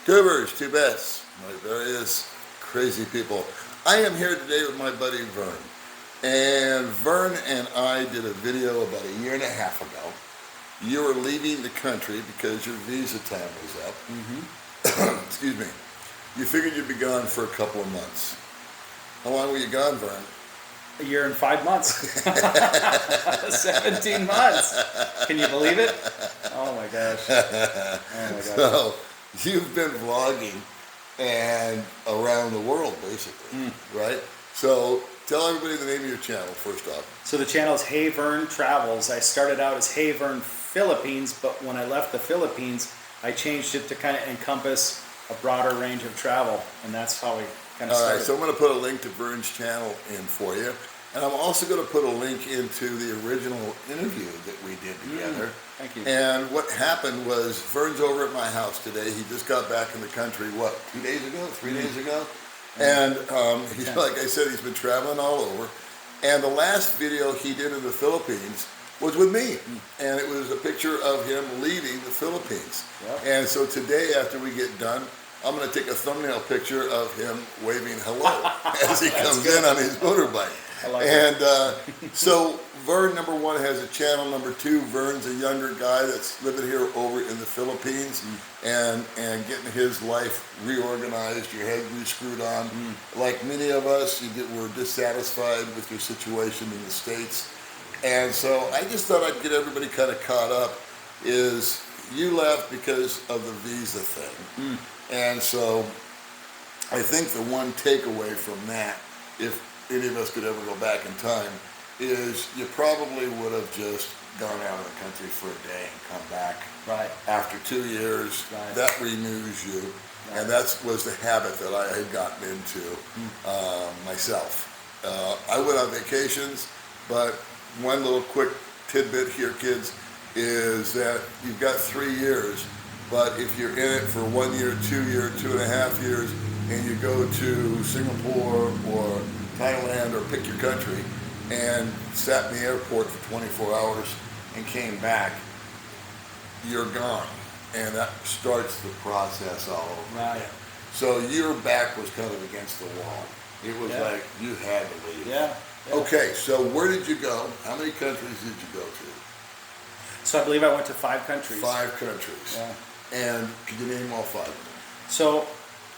Tubers, two bets, my various crazy people. I am here today with my buddy Vern. And Vern and I did a video about a year and a half ago. You were leaving the country because your visa time was up. Mm-hmm. Excuse me. You figured you'd be gone for a couple of months. How long were you gone, Vern? A year and 5 months. 17 months. Can you believe it? Oh my gosh. Oh my gosh. So, you've been vlogging and around the world, basically, right? So, tell everybody the name of your channel, first off. So the channel is Hey Vern Travels. I started out as Hey Vern Philippines, but when I left the Philippines, I changed it to kind of encompass a broader range of travel, and that's how we kind of started. All right, so I'm going to put a link to Vern's channel in for you, and I'm also going to put a link into the original interview that we did together. Thank you. And what happened was Vern's over at my house today. He just got back in the country, what, 2 days ago, 3 days ago? And he's, like I said, he's been traveling all over. And the last video he did in the Philippines was with me. And it was a picture of him leaving the Philippines. Yep. And so today, after we get done, I'm going to take a thumbnail picture of him waving hello as he comes in on his motorbike. I like And so Vern, number one, has a channel. Number two, Vern's a younger guy that's living here over in the Philippines and getting his life reorganized, your head re-screwed on. Like many of us, were dissatisfied with your situation in the States. And so I just thought I'd get everybody kind of caught up. Is you left because of the visa thing. And so I think the one takeaway from that, if any of us could ever go back in time, is you probably would have just gone out of the country for a day and come back. Right. After 2 years, Right. that renews you. Right. And that was the habit that I had gotten into myself. I went on vacations, but one little quick tidbit here, kids, is that you've got 3 years, but if you're in it for 1 year, 2 year, 2.5 years, and you go to Singapore or Thailand or pick your country, and sat in the airport for 24 hours and came back, you're gone. And that starts the process all over Right. again. So your back was kind of against the wall. It was like you had to leave. Yeah. Okay, so where did you go? How many countries did you go to? So I believe I went to 5 countries. 5 countries. Yeah. And could you name all 5 of them? So,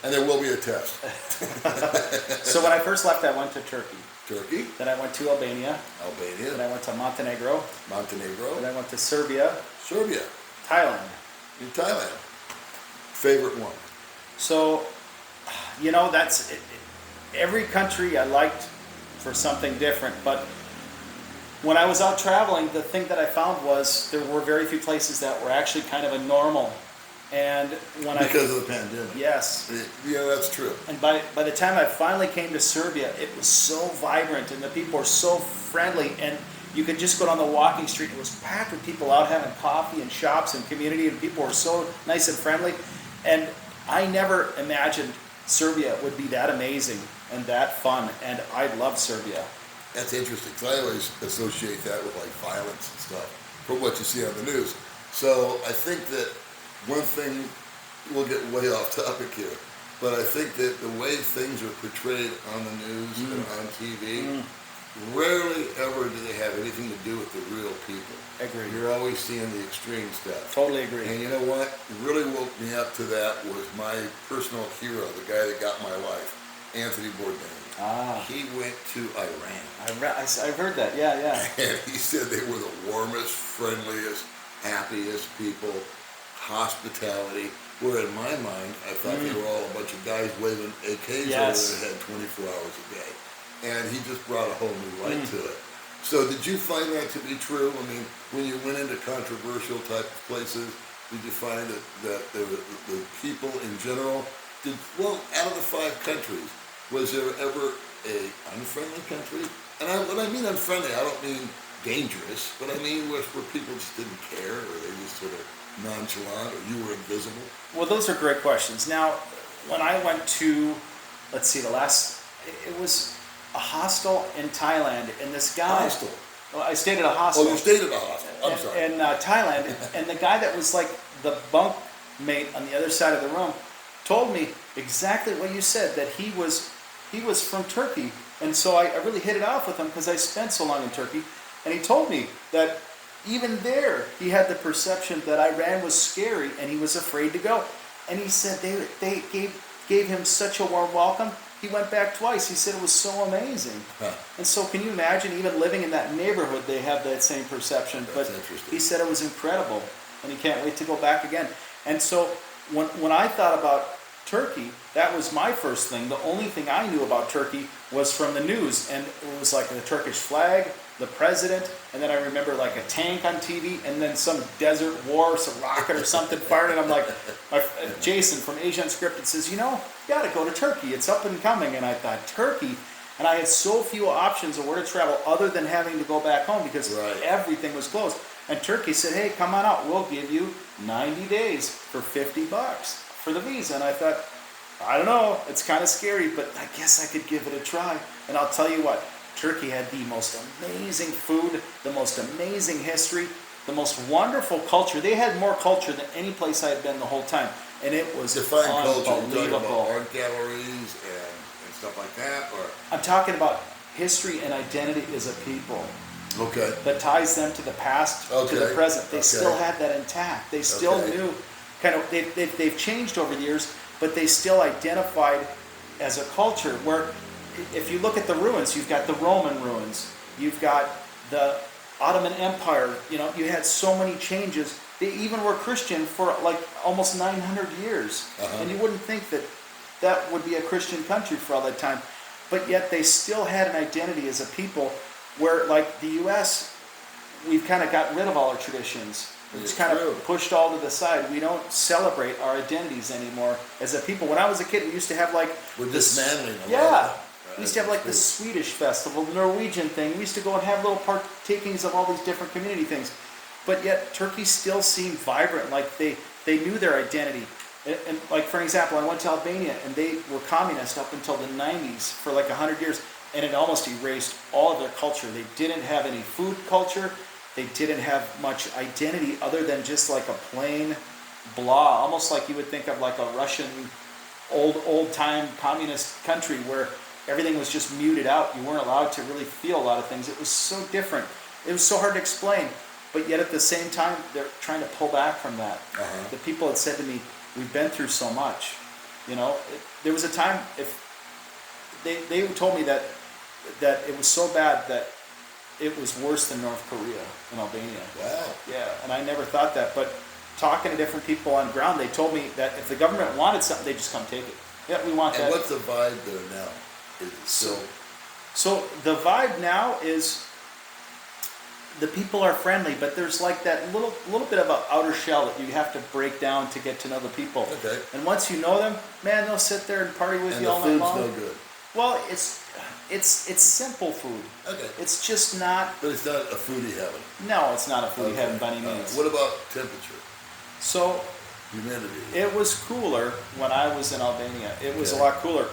And there will be a test. so when I first left, I went to Turkey. Turkey, Then I went to Albania. Then Albania, I went to Montenegro. Then Montenegro, I went to Serbia, Serbia, Thailand. and Thailand. Favorite one? So, you know, that's every country I liked for something different. But when I was out traveling, the thing that I found was there were very few places that were actually kind of a normal. And when Because of the pandemic. yes. Yeah, that's true. And by the time I finally came to Serbia, it was so vibrant and the people were so friendly, and you could just go down the walking street. It was packed with people out having coffee and shops and community, and people were so nice and friendly. And I never imagined Serbia would be that amazing and that fun, and I love Serbia. That's interesting, because I always associate that with like violence and stuff from what you see on the news. So I think that one thing, we'll get way off topic here, but I think that the way things are portrayed on the news and on TV, rarely ever do they have anything to do with the real people. Agree. You're always seeing the extreme stuff. Totally agree. And you know what really woke me up to that was my personal hero, the guy that got my life, Anthony Bourdain. Ah. He went to Iran. I've heard that, yeah. And he said they were the warmest, friendliest, happiest people, hospitality, where in my mind, I thought they were all a bunch of guys waving AKs over their head 24 hours a day. And he just brought a whole new light to it. So did you find that to be true? I mean, when you went into controversial type of places, did you find that the people in general, out of the 5 countries, was there ever a unfriendly country? And when I mean unfriendly, I don't mean dangerous, but I mean where people just didn't care, or they just sort of nonchalant, or you were invisible? Well, those are great questions. Now, when I went to, let's see, it was a hostel in Thailand, and this guy... Hostel? Well, I stayed at a hostel. Oh, you stayed at a hostel. I'm sorry. In Thailand, and the guy that was like the bunk mate on the other side of the room, told me exactly what you said, that he was from Turkey. And so I really hit it off with him because I spent so long in Turkey. And he told me that even there he had the perception that Iran was scary and he was afraid to go. And he said they gave him such a warm welcome. He went back twice. He said it was so amazing. Huh. And so can you imagine, even living in that neighborhood, they have that same perception. That's but interesting. he said it was incredible and he can't wait to go back again. And so when I thought about Turkey, that was my first thing. The only thing I knew about Turkey was from the news, and it was like the Turkish flag, the president, and then I remember like a tank on TV, and then some desert war, some rocket or something fired, and I'm like, Jason from Asia Unscripted says, you got to go to Turkey. It's up and coming. And I thought, Turkey? And I had so few options of where to travel other than having to go back home because everything was closed. And Turkey said, hey, come on out. We'll give you 90 days for $50 for the visa. And I thought, I don't know, it's kind of scary, but I guess I could give it a try. And I'll tell you what, Turkey had the most amazing food, the most amazing history, the most wonderful culture. They had more culture than any place I had been the whole time. And it was Define culture. You're talking unbelievable. about art galleries and stuff like that? Or? I'm talking about history and identity as a people. Okay. That ties them to the past, to the present. They still had that intact. They still knew, kind of, they've changed over the years, but they still identified as a culture where, if you look at the ruins, you've got the Roman ruins, you've got the Ottoman Empire, you had so many changes. They even were Christian for like almost 900 years. And you wouldn't think that that would be a Christian country for all that time. But yet they still had an identity as a people where, like the U.S., we've kind of gotten rid of all our traditions. It's kind of pushed all to the side. We don't celebrate our identities anymore as a people. When I was a kid, we used to have like... We're dismantling a lot. Yeah. We used to have like the Swedish festival, the Norwegian thing. We used to go and have little partakings of all these different community things. But yet Turkey still seemed vibrant, like they knew their identity. And like, for example, I went to Albania and they were communist up until the 90s for like 100 years. And it almost erased all of their culture. They didn't have any food culture. They didn't have much identity other than just like a plain blah, almost like you would think of like a Russian old-time communist country where everything was just muted out. You weren't allowed to really feel a lot of things. It was so different. It was so hard to explain. But yet at the same time, they're trying to pull back from that. The people had said to me, we've been through so much. There was a time, if they told me that it was so bad that it was worse than North Korea in Albania. Wow. Yeah, and I never thought that. But talking to different people on ground, they told me that if the government wanted something, they'd just come take it. Yeah, we want that. And what's the vibe there now? Is it still... So the vibe now is the people are friendly, but there's like that little bit of an outer shell that you have to break down to get to know the people. Okay. And once you know them, man, they'll sit there and party with you all night long. And the food's no good. Well, it's simple food. Okay. It's just not... But it's not a foodie heaven. No, it's not a foodie heaven by any means. What about temperature? So... Humidity. It was cooler when I was in Albania. It was a lot cooler.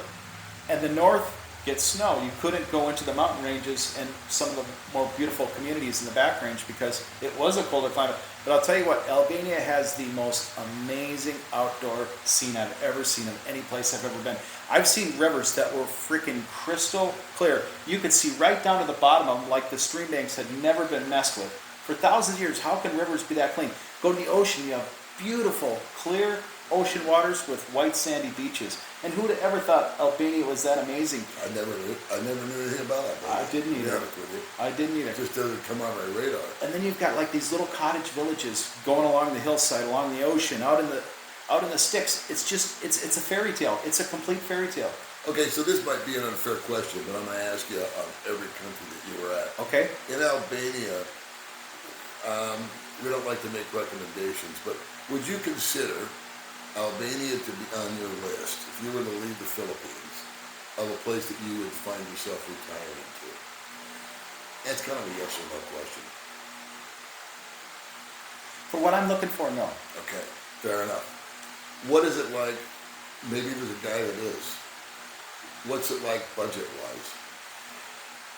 And the north gets snow. You couldn't go into the mountain ranges and some of the more beautiful communities in the back range because it was a colder climate. But I'll tell you what, Albania has the most amazing outdoor scene I've ever seen of any place I've ever been. I've seen rivers that were freaking crystal clear. You could see right down to the bottom of them like the stream banks had never been messed with. For thousands of years, how can rivers be that clean? Go to the ocean, you have beautiful, clear ocean waters with white sandy beaches. And who'd have ever thought Albania was that amazing? I never knew anything about it. I didn't either. I didn't either. It just doesn't come on my radar. And then you've got like these little cottage villages going along the hillside, along the ocean, out in the sticks. It's just it's a fairy tale. It's a complete fairy tale. Okay, so this might be an unfair question, but I'm going to ask you on every country that you were at. Okay. In Albania, we don't like to make recommendations, but would you consider Albania to be on your list if you were to leave the Philippines of a place that you would find yourself retiring to? That's kind of a yes or no question. For what I'm looking for, no. Okay, fair enough. What is it like? Maybe there's a guy that is. What's it like budget-wise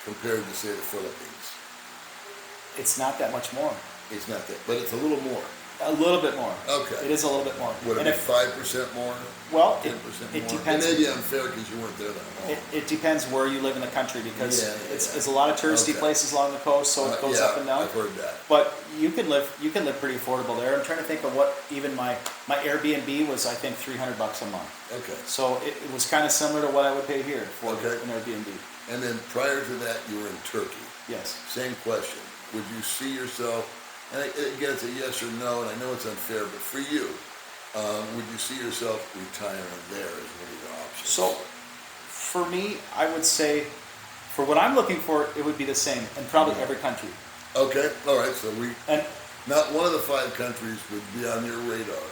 compared to, say, the Philippines? It's not that much more. It's not that, but it's a little more. A little bit more. Okay. It is a little bit more. Would it And be if, 5% more? well, 10% it more? depends. It may be unfair because you weren't there that long. It depends where you live in the country because Yeah. it's a lot of touristy Okay. places along the coast, so it goes yeah, up and down. I've heard that. But you can live pretty affordable there. I'm trying to think of what even my Airbnb was. I think $300 a month. Okay. So it was kind of similar to what I would pay here for Okay. an Airbnb. And then prior to that, you were in Turkey. Yes. Same question. Would you see yourself, and again, it's a yes or no, and I know it's unfair, but for you, would you see yourself retiring there as one of your options? So for me, I would say for what I'm looking for, it would be the same in probably every country. Okay, all right, so And not one of the 5 countries would be on your radar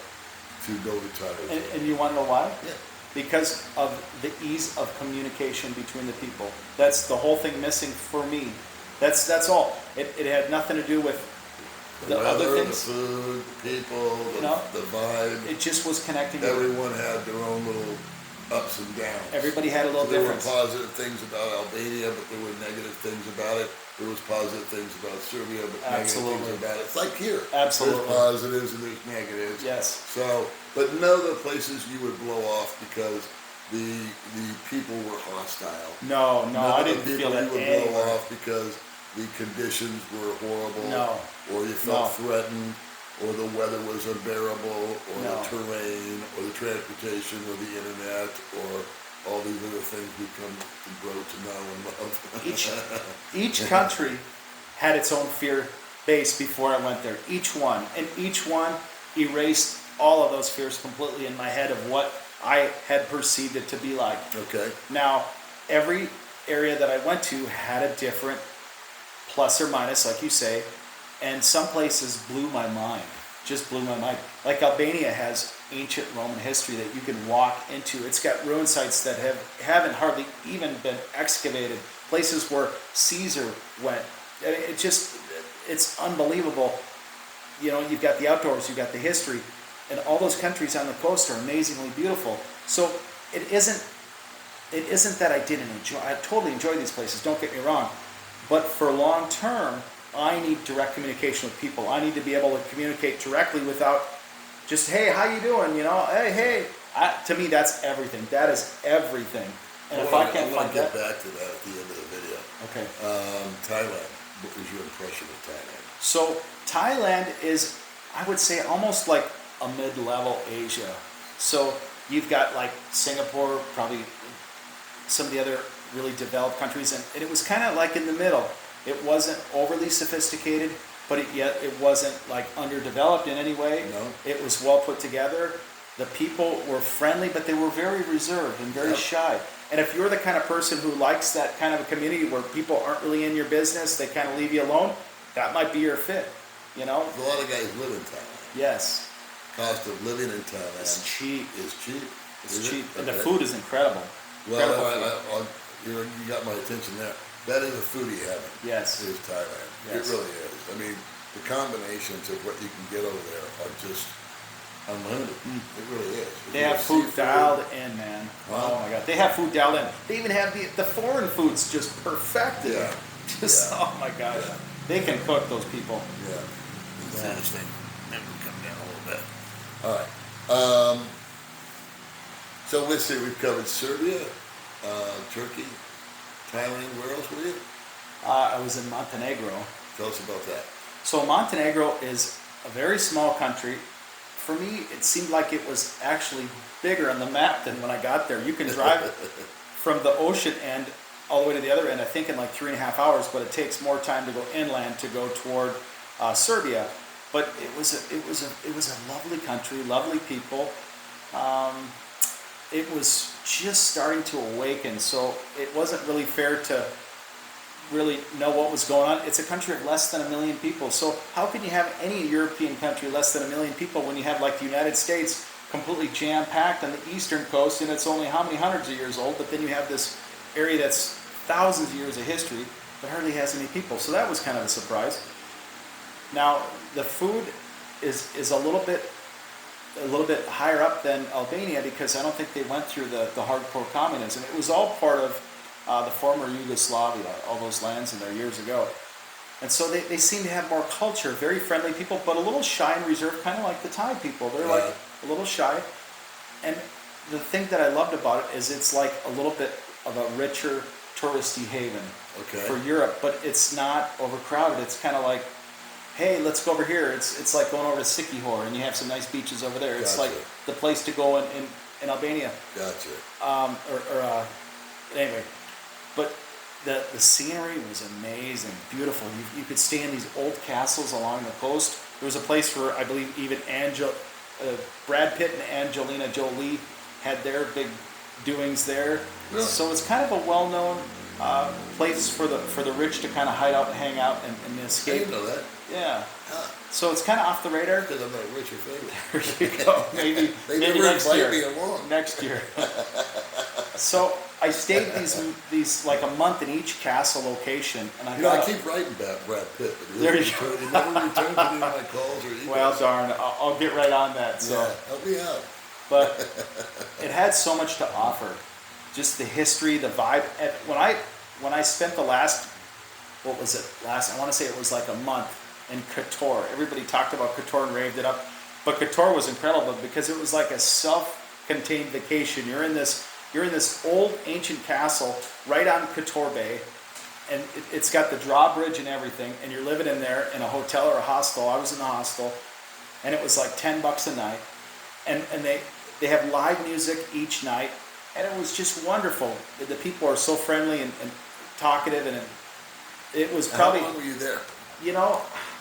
to go retire. and you want to know why? Yeah. Because of the ease of communication between the people. That's the whole thing missing for me. That's all. It had nothing to do with the weather, other the things. food, the people, the vibe. It just was connecting. Everyone had their own little ups and downs. Everybody had a little So there difference. were positive things about Albania, but there were negative things about it. There was positive things about Serbia, but Absolutely. negative things about it. It's like here. Absolutely. There's positives and there's negatives. Yes. So, but none of the places you would blow off because the people were hostile. No, None I of the didn't feel people that you would anywhere. blow off because the conditions were horrible. No. Or you felt No. threatened, or the weather was unbearable, or No. the terrain, or the transportation, or the internet, or all these other things we come to grow to know and love. Each country had its own fear base before I went there. Each one. And each one erased all of those fears completely in my head of what I had perceived it to be like. Okay. Now, every area that I went to had a different plus or minus, like you say, and some places blew my mind. Just blew my mind. Like Albania has ancient Roman history that you can walk into. It's got ruin sites that haven't hardly even been excavated. Places where Caesar went. It's unbelievable. You know, you've got the outdoors, you've got the history, and all those countries on the coast are amazingly beautiful. So it isn't that I didn't enjoy. I totally enjoy these places. Don't get me wrong, but for long term, I need direct communication with people. I need to be able to communicate directly without just, hey, how you doing? You know, hey. To me, that's everything. That is everything. And if I can't find that, get back to that at the end of the video. okay. Thailand. What was your impression of Thailand? So Thailand is, I would say, almost like a mid-level Asia. So you've got like Singapore, probably some of the other really developed countries, and it was kind of like in the middle. It wasn't overly sophisticated, but yet it wasn't like underdeveloped in any way. No. It was well put together. The people were friendly, but they were very reserved and very shy. And if you're the kind of person who likes that kind of a community where people aren't really in your business, they kind of leave you alone, that might be your fit, you know? A lot of guys live in Thailand. Yes. Cost of living in Thailand It's cheap. is cheap. It's Is it? cheap. And the Okay. food is incredible. Well, Incredible food. you got my attention there. That is a foodie heaven. Yes. Is Thailand. Yes. It really is. I mean, the combinations of what you can get over there are just unlimited. It really is. They have food dialed in, man. Wow. Oh my God. They have food dialed in. They even have the foreign foods just perfected. Yeah. Just, Yeah. oh my gosh. Yeah. They can cook, those people. Yeah. It's Yeah. interesting. Maybe we'll come down a little bit. All right. So let's see. We've covered Serbia, Turkey, Thailand. Where else were you? I was in Montenegro. Tell us about that. So Montenegro is a very small country. For me, it seemed like it was actually bigger on the map than when I got there. You can drive from the ocean end all the way to the other end, I think in like 3.5 hours, but it takes more time to go inland to go toward Serbia. But it was a lovely country, lovely people. It was just starting to awaken, so it wasn't really fair to really know what was going on. It's a country of less than 1 million people. So how can you have any European country less than 1 million people when you have like the United States completely jam-packed on the eastern coast and it's only how many hundreds of years old, but then you have this area that's thousands of years of history but hardly has any people. So that was kind of a surprise. Now the food is a little bit higher up than Albania because I don't think they went through the hardcore communism. It was all part of the former Yugoslavia, all those lands in there years ago. And so they seem to have more culture, very friendly people, but a little shy and reserved, kind of like the Thai people. They're like a little shy. And the thing that I loved about it is it's like a little bit of a richer touristy haven for Europe, but it's not overcrowded. It's kind of like, hey, let's go over here. It's like going over to Sikihor, and you have some nice beaches over there. It's like the place to go in Albania. Gotcha. Anyway, but the scenery was amazing, beautiful. You could stay in these old castles along the coast. There was a place where I believe even Brad Pitt and Angelina Jolie had their big doings there. Really? So it's kind of a well-known place for the rich to kind of hide out and hang out and I escape. didn't know that. Yeah. Huh. So it's kind of off the radar. Because I'm not rich or famous. There you go. Maybe They maybe never next invite year. me along. Next year. So I stayed these like a month in each castle location, and I keep writing about Brad Pitt, but he never returned to any of my calls or emails. Well, darn, I'll get right on that. So. Yeah, help me out. But it had so much to offer, just the history, the vibe. And when I spent the last, I want to say it was like a month in Kotor. Everybody talked about Kotor and raved it up, but Kotor was incredible because it was like a self-contained vacation. You're in this old ancient castle right on Kotor Bay, and it's got the drawbridge and everything, and you're living in there in a hotel or a hostel. I was in the hostel, and it was like $10 a night, and they have live music each night, and it was just wonderful. The people are so friendly and talkative, and it was probably. How long were you there?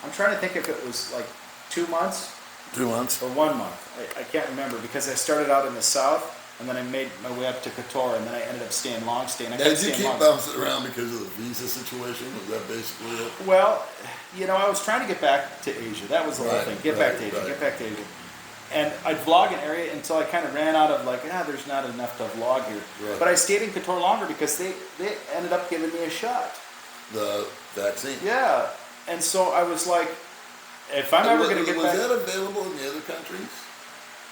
I'm trying to think if it was like 2 months. 2 months. Or 1 month. I can't remember because I started out in the south, and then I made my way up to Kotor, and then I ended up staying long. Did you keep bouncing around because of the visa situation? Was that basically it? Well, I was trying to get back to Asia. That was the whole thing. Get back to Asia. And I'd vlog an area until I kind of ran out of there's not enough to vlog here. Right. But I stayed in Kotor longer because they ended up giving me a shot. The vaccine? Yeah. And so I was like, if I'm ever going to get back... Was that available in the other countries?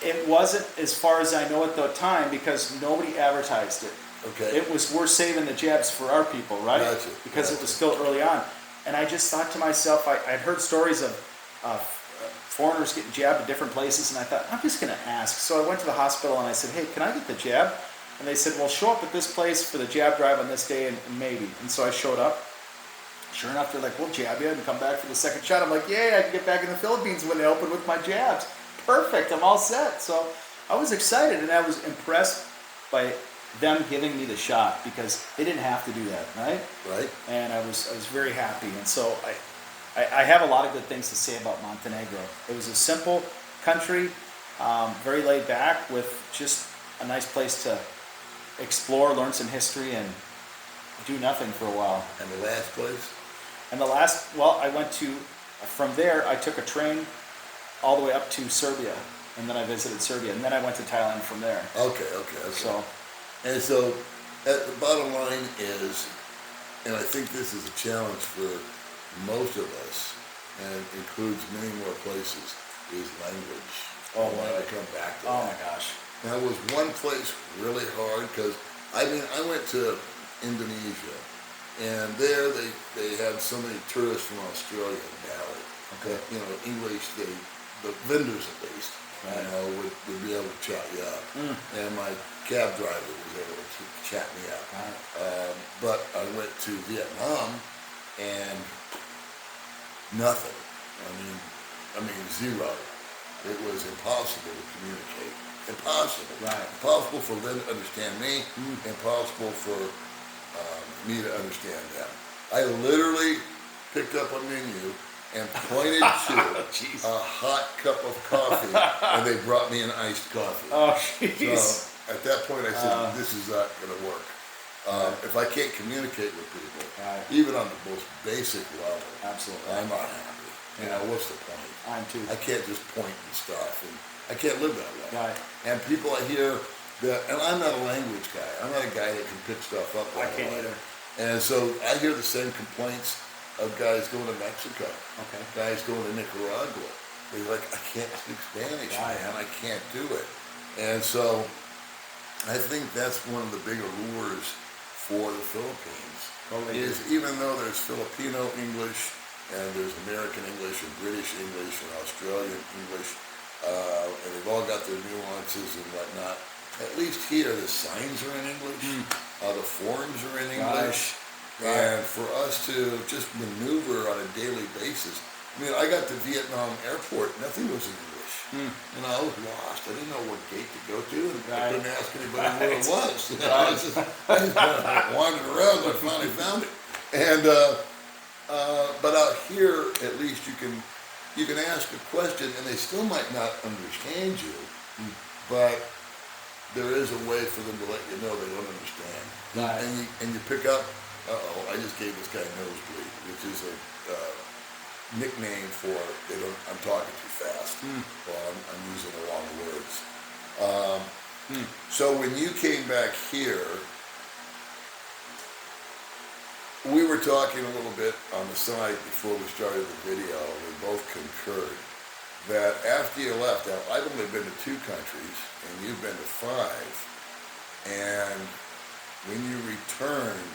It wasn't, as far as I know at the time, because nobody advertised it. Okay. We're saving the jabs for our people, right? Gotcha. Because it was still early on. And I just thought to myself, I'd heard stories of foreigners getting jabbed at different places, and I thought, I'm just going to ask. So I went to the hospital and I said, hey, can I get the jab? And they said, well, show up at this place for the jab drive on this day and maybe. And so I showed up. Sure enough, they're like, we'll jab you and come back for the second shot. I'm like, yay, I can get back in the Philippines when they open with my jabs. Perfect, I'm all set. So I was excited, and I was impressed by them giving me the shot because they didn't have to do that, right? Right. And I was very happy. And so I have a lot of good things to say about Montenegro. It was a simple country, very laid back, with just a nice place to explore, learn some history, and do nothing for a while. And the last place? And I went from there, I took a train all the way up to Serbia, and then I visited Serbia, and then I went to Thailand from there. Okay. So The bottom line is, and I think this is a challenge for most of us, and includes many more places, is language. Oh, I wanted right. to come back to Oh that. my gosh. Now, was one place really hard? Because, I went to Indonesia, and there they had so many tourists from Australia and Bali. Okay. That, English, the vendors at least, would be able to chat you up. And my cab driver was able to chat me up. But I went to Vietnam, and nothing. I mean, zero. It was impossible to communicate. Impossible. Right. Impossible for them to understand me. Impossible for me to understand them. I literally picked up a menu and pointed to a hot cup of coffee, and they brought me an iced coffee. Oh, jeez. So at that point, I said, this is not going to work. If I can't communicate with people, even on the most basic level, Absolutely. I'm not happy. What's the point? I'm too. I can't just point and stuff, and I can't live that way. Right. And people I hear that, and I'm not a language guy. I'm not a guy that can pick stuff up. I can't either. And so I hear the same complaints of guys going to Mexico, Okay. guys going to Nicaragua. They're like, I can't speak Spanish, man. I can't do it. And so I think that's one of the big allures for the Philippines. Totally Is even though there's Filipino English, and there's American English and British English and Australian English, and they've all got their nuances and whatnot. At least here, the signs are in English, the forms are in English, and for us to just maneuver on a daily basis. I mean, I got to Vietnam airport, nothing was in English. And I was lost. I didn't know what gate to go to, and I couldn't ask anybody where it was. You know, I just wandered around, and I finally found it. And but out here, at least you can ask a question, and they still might not understand you, but there is a way for them to let you know they don't understand. Right. And you pick up. I just gave this guy nosebleed, which is a nickname for I'm talking too fast. Well, I'm using the wrong words. So when you came back here, we were talking a little bit on the side before we started the video. We both concurred that after you left, now I've only been to 2 countries and you've been to 5, and when you returned,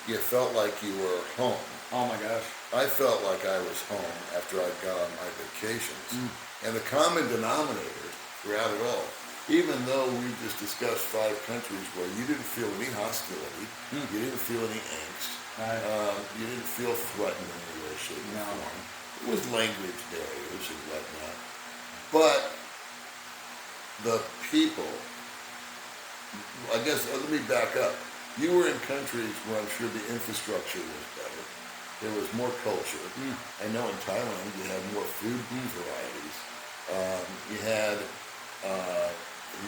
you felt like you were home. Oh my gosh. I felt like I was home after I'd gone on my vacations. And the common denominator throughout it all, even though we just discussed 5 countries where you didn't feel any hostility, you didn't feel any angst, you didn't feel threatened in any way, shape, or form. It was language barriers and whatnot. But the people, I guess, let me back up. You were in countries where I'm sure the infrastructure was better. There was more culture. I know in Thailand you had more food varieties. You had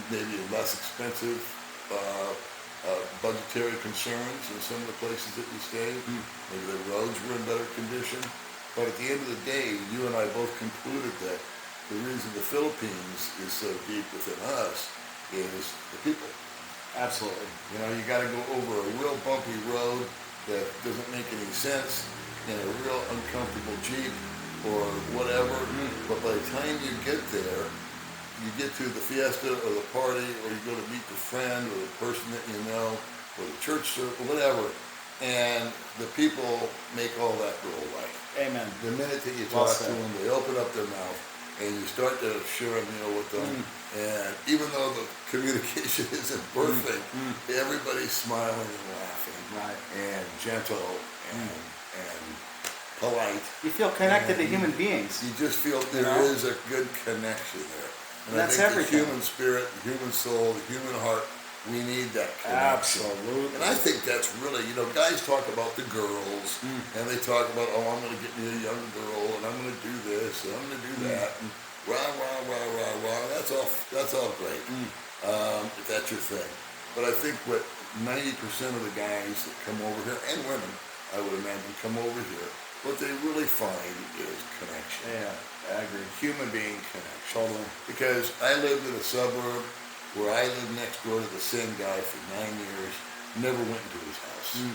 maybe less expensive budgetary concerns in some of the places that we stayed. Maybe the roads were in better condition. But at the end of the day, you and I both concluded that the reason the Philippines is so deep within us is the people. Absolutely. You know, you got to go over a real bumpy road that doesn't make any sense in a real uncomfortable Jeep or whatever. But by the time you get there, you get to the fiesta or the party, or you go to meet the friend or the person that you know, or the church circle, whatever, and the people make all that go away. Amen. The minute that you talk to them, they open up their mouth, and you start to share a meal with them. And even though the communication isn't perfect, everybody's smiling and laughing, and gentle and polite. You feel connected to human beings. You just feel there is a good connection there. And that's I think everything. the human spirit, the human soul, the human heart, we need that connection. Absolutely. And I think that's really, guys talk about the girls, and they talk about, I'm going to get me a young girl, and I'm going to do this, and I'm going to do that, and rah, rah, rah, rah, rah. That's all great, if that's your thing. But I think what 90% of the guys that come over here, and women, I would imagine, come over here, what they really find is connection. Yeah, I agree. Human being connection. Totally. Because I lived in a suburb where I lived next door to the same guy for 9 years, never went into his house.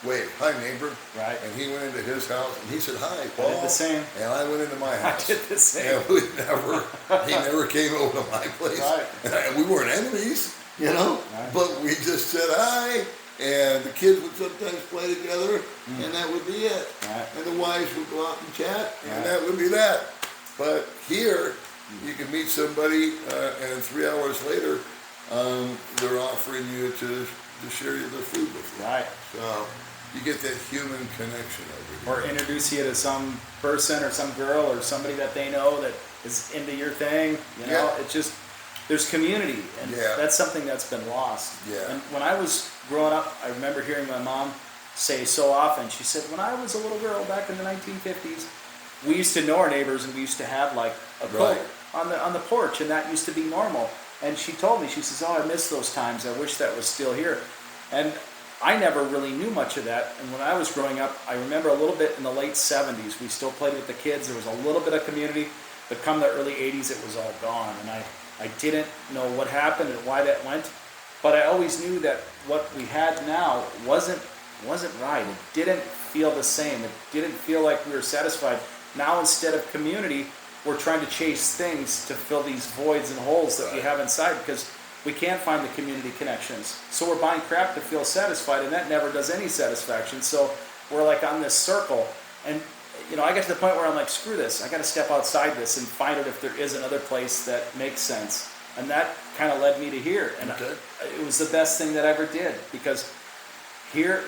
Wait, hi neighbor. Right. And he went into his house and he said, hi, Paul. I did the same. And I went into my house. I did the same. And he never came over to my place. Right. And we weren't enemies, Right. but we just said hi. And the kids would sometimes play together, and that would be it. Right. And the wives would go out and chat, and that would be that. But here, you can meet somebody, and 3 hours later, they're offering you to share their food with you. Right. So you get that human connection over here. Or introduce you to some person or some girl or somebody that they know that is into your thing. It's just, there's community, and that's something that's been lost. Yeah. And when I was growing up, I remember hearing my mom say so often, she said, when I was a little girl back in the 1950s, we used to know our neighbors, and we used to have like a coat on the porch, and that used to be normal. And she told me, she says, I miss those times. I wish that was still here. And I never really knew much of that. And when I was growing up, I remember a little bit in the late 70s, we still played with the kids. There was a little bit of community, but come the early 80s, it was all gone. And I didn't know what happened and why that went. But I always knew that what we had now wasn't right. It didn't feel the same. It didn't feel like we were satisfied. Now, instead of community, we're trying to chase things to fill these voids and holes that we have inside, because we can't find the community connections. So we're buying crap to feel satisfied, and that never does any satisfaction. So we're like on this circle. And I got to the point where I'm like, screw this. I got to step outside this and find out if there is another place that makes sense. And that kind of led me to here. And Okay. it was the best thing that I ever did, because here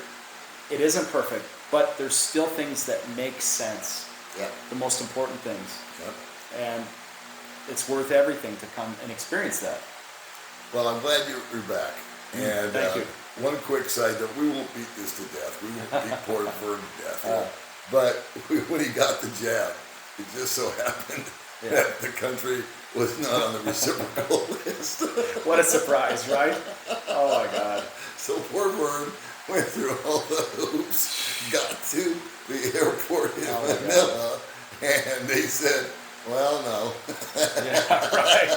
it isn't perfect, but there's still things that make sense. Yeah. The most important things. Yeah. And it's worth everything to come and experience that. Well, I'm glad you're back. And Thank you. one quick side note, we won't beat this to death. We won't beat poor Vern to death. But when he got the jab, it just so happened that the country was not on the reciprocal list. What a surprise, right? Oh my God. So poor Vern went through all the hoops, got to the airport in Manila, and they said, well, no. Yeah, right.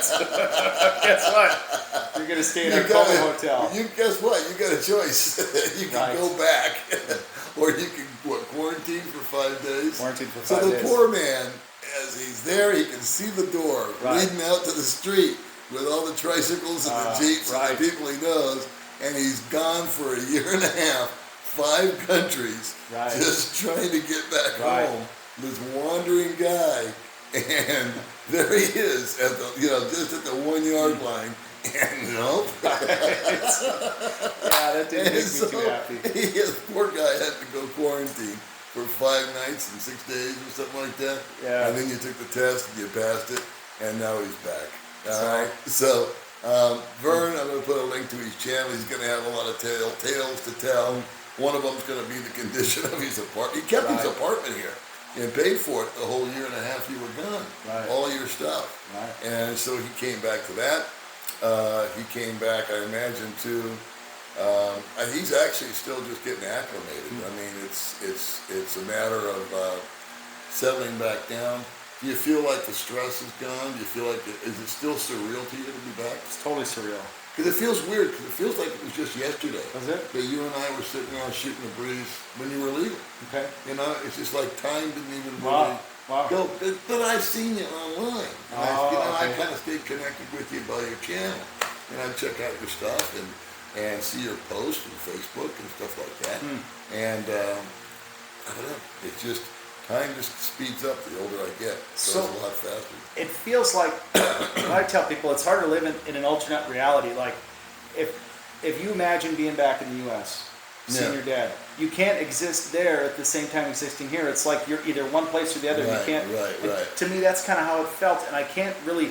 Guess what? You're going to stay in our Como hotel. Guess what? You got a choice. You can go back, or you can quarantine for 5 days. Quarantine for 5 So the days. poor man, as he's there, he can see the door leading out to the street with all the tricycles and the jeeps and the people he knows, and he's gone for a year and a half, 5 countries, just trying to get back home. This wandering guy. And there he is at the, just at the 1 yard line, and nope. Yeah, that didn't make me too happy. The poor guy had to go quarantine for 5 nights and 6 days or something like that. Yeah. And then you took the test and you passed it, and now he's back. All right. So Vern, I'm going to put a link to his channel. He's going to have a lot of tales to tell. One of them's going to be the condition of his apartment. He kept his apartment here and paid for it the whole year and a half you were gone. All your stuff. And so he came back to that. He came back, I imagine, to, and he's actually still just getting acclimated. I mean, it's a matter of settling back down. Do you feel like the stress is gone? Do you feel like, is it still surreal to you to be back? It's totally surreal. Because it feels weird, because it feels like it was just yesterday. Was it? That you and I were sitting around shooting the breeze when you were leaving. Okay. It's just like time didn't even really go. But I've seen you online. I kind of stayed connected with you by your channel. And I check out your stuff and see your posts on Facebook and stuff like that. And I don't know, it's just, time just speeds up the older I get. So it's a lot faster. It feels like, when I tell people, it's hard to live in an alternate reality. Like, if you imagine being back in the U.S., seeing your dad, you can't exist there at the same time existing here. It's like you're either one place or the other. You can't. To me, that's kind of how it felt, and I can't really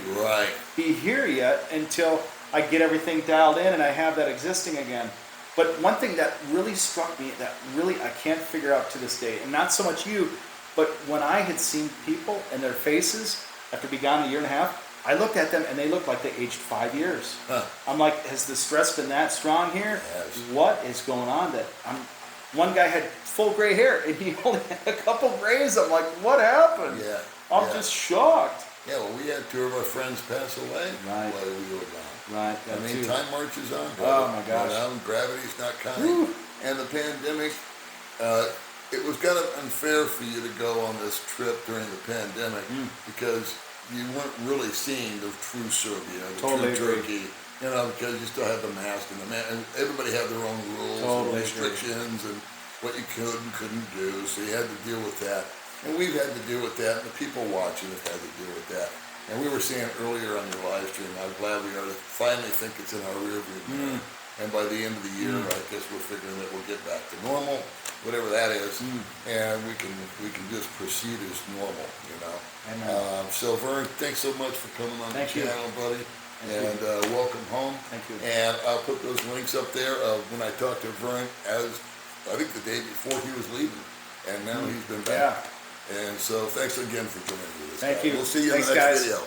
be here yet until I get everything dialed in and I have that existing again. But one thing that really struck me, that really I can't figure out to this day, and not so much you, but when I had seen people and their faces after being gone a year and a half, I looked at them and they looked like they aged 5 years. I'm like, has the stress been that strong here? What is going on? One guy had full gray hair and he only had a couple grays. I'm like, what happened? I'm just shocked. Yeah, well, we had 2 of our friends pass away while we were gone. I mean, time marches on. Oh my gosh. Gravity's not kind. And the pandemic, it was kind of unfair for you to go on this trip during the pandemic because you weren't really seeing the true Serbia, the true Turkey, because you still had the mask and everybody had their own rules and restrictions and what you could and couldn't do, so you had to deal with that. And we've had to deal with that, and the people watching have had to deal with that. And we were saying earlier on your live stream how glad we are to finally think it's in our rearview mirror. And by the end of the year, I guess we're figuring that we'll get back to normal, whatever that is, and we can just proceed as normal, So Vern, thanks so much for coming on the channel, buddy. And welcome home. Thank you. And I'll put those links up there of when I talked to Vern, as I think the day before he was leaving, and now he's been back. And so thanks again for joining me. Thank you. We'll see you in the next video.